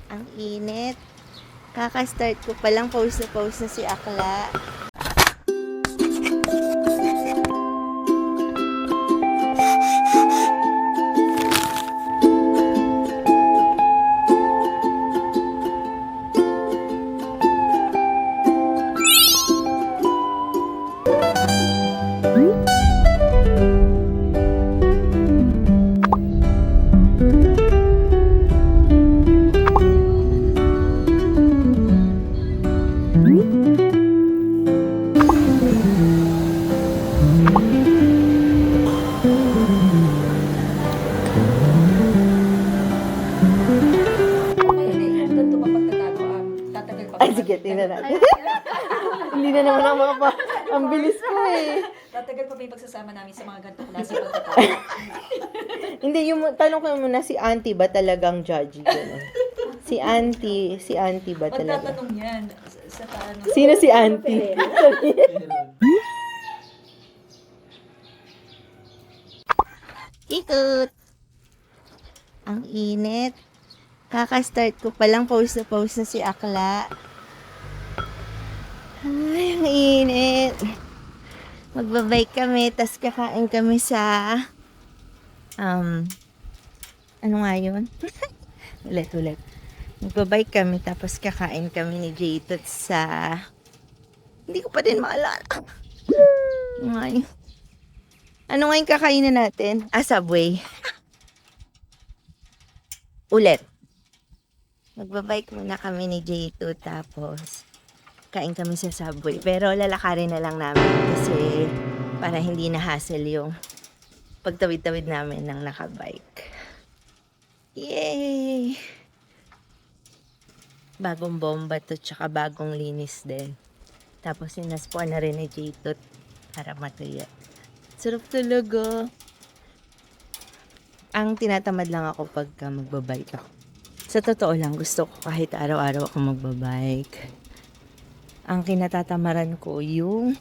Ang init. Kaka-start ko palang pause na si Akla. Ay, sige, tingnan natin. Hindi na naman ako makapa. Ang bilis ko eh. Tatagal pa ba yung pagsasama namin sa mga ganitong klase pagkatapos? Hindi, yung tanong ko muna, si auntie ba talagang judgy? Ganun. Si auntie ba talaga? Pagtatanong yan, sa paano? Sino si auntie? Ikot! Ang init. Kaka-start ko palang pause na si Akla. Ay, ang init. Magbabike kami, tas kakain kami sa ano nga yun? ulit. Magbabike kami, tapos kakain kami ni Jaytot sa hindi ko pa din maalala. Ano nga yung kakainin natin? Subway. Ulit. Magbabike muna kami ni Jaytot, tapos kain kami sa Subway. Pero lalakarin na lang namin kasi para hindi na hassle yung pagtawid-tawid namin ng nakabike. Yay! Bagong bomba to, tsaka bagong linis din. Tapos sinaspuan na rin ni Jaytot para matuya. Sarap talaga. Ang tinatamad lang ako pagka magbabike ako. Sa totoo lang, gusto ko kahit araw-araw ako magbabike. Ang kinatatamaran ko yung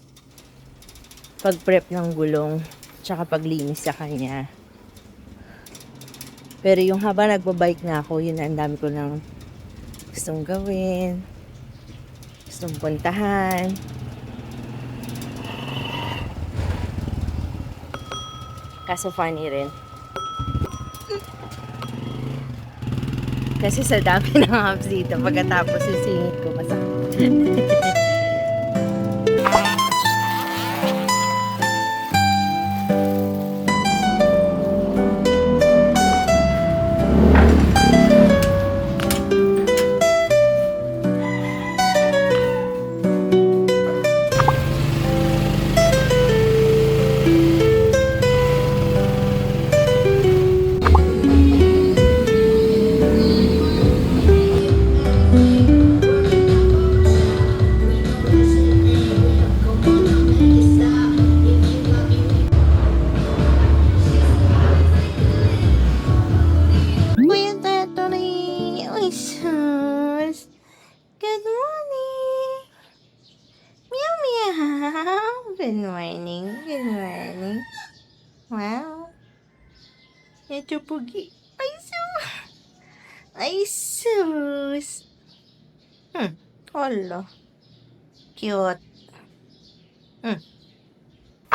pag-prep ng gulong tsaka paglinis sa kanya. Pero yung habang nagbabike na ako, yun ang dami ko nang gustong gawin, gustong puntahan. Kaso funny rin. Kasi sa dami ng apps dito, pagkatapos sisingit ko, masakit. Kuya Tatoy! Uy, sus! Good morning! Meow, meow! Good morning! Good morning! Wow! Ito pugi! Ay, sus! Ay, sus! Hala! Cute!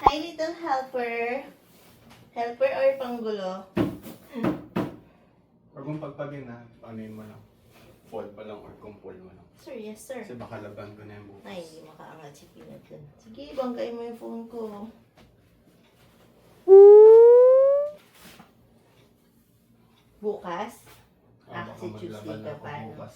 Hi, little helper! Helper or panggulo? Huwag mong pagpagin ha, paanoin mo lang. Fall pa lang or kumpul mo lang. Sir, yes sir. Kasi baka laban ko na yung bukas. Ay, hindi makaangat si Peanut dun. Sige, banggain mo yung phone ko. Bukas? Baka Kasi Tuesday maglaban ka ako pa, no? bukas.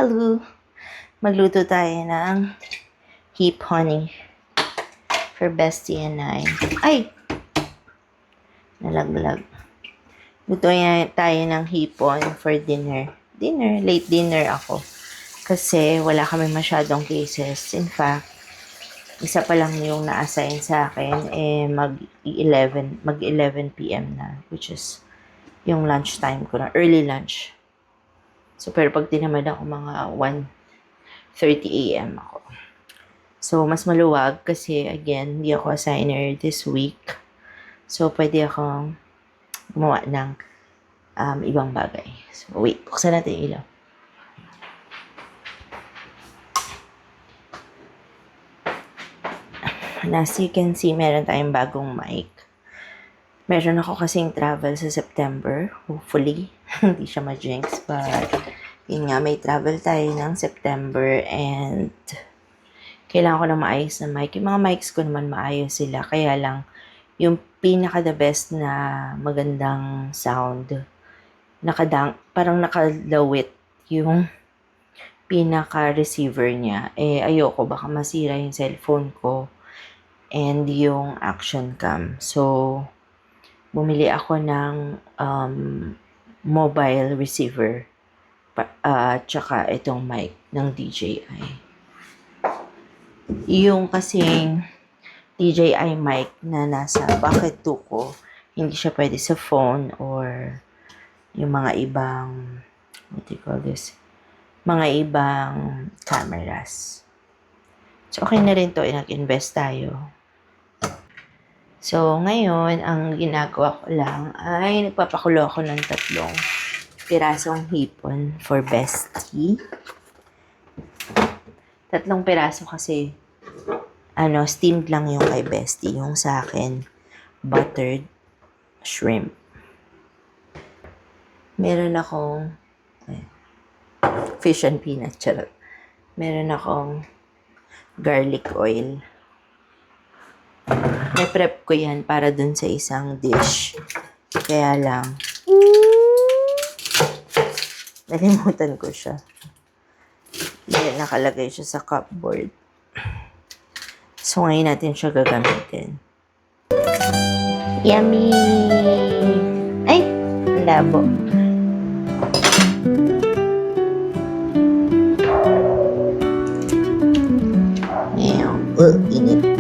Hello! Magluto tayo ng hip honey for Bestie and I. Ay! Nalaglag. Luto tayo ng hipon for dinner. Late dinner ako. Kasi wala kami masyadong cases. In fact, isa pa lang yung na-assign sa akin, mag-11 p.m. na, which is yung lunch time ko na, early lunch. So, pero pag tinamad ako, mga 1:30 a.m. ako. So, mas maluwag kasi, again, hindi ako assigner this week. So, pwede akong gumawa ng ibang bagay. So, wait, buksan natin yung ilaw. As you can see, meron tayong bagong mic. Meron ako kasing travel sa September. Hopefully, hindi siya ma-jinx. But, yun nga, may travel tayo ng September and kailangan ko na maayos na mic. Yung mga mics ko naman maayos sila. Kaya lang, yung pinaka the best na magandang sound, parang nakalawit yung pinaka-receiver niya. Ayoko, baka masira yung cellphone ko and yung action cam. So, bumili ako ng mobile receiver tsaka itong mic ng DJI. Yung kasing DJI mic na nasa bucket 2 ko, hindi siya pwede sa phone or yung mga ibang, what do you call this? Mga ibang cameras. So, okay na rin to, nag-invest tayo. So, ngayon, ang ginagawa ko lang ay nagpapakulo ako ng 3 pirasong hipon for Bestie. 3 piraso kasi, steamed lang yung kay Bestie. Yung sa akin, buttered shrimp. Meron akong fish and peanut, charot. Meron akong garlic oil. Prep ko yan para dun sa isang dish. Kaya lang, nalimutan ko siya. Yan, nakalagay siya sa cupboard. So, ngayon natin siya gagamitin. Yummy! Ay! Labo. Init.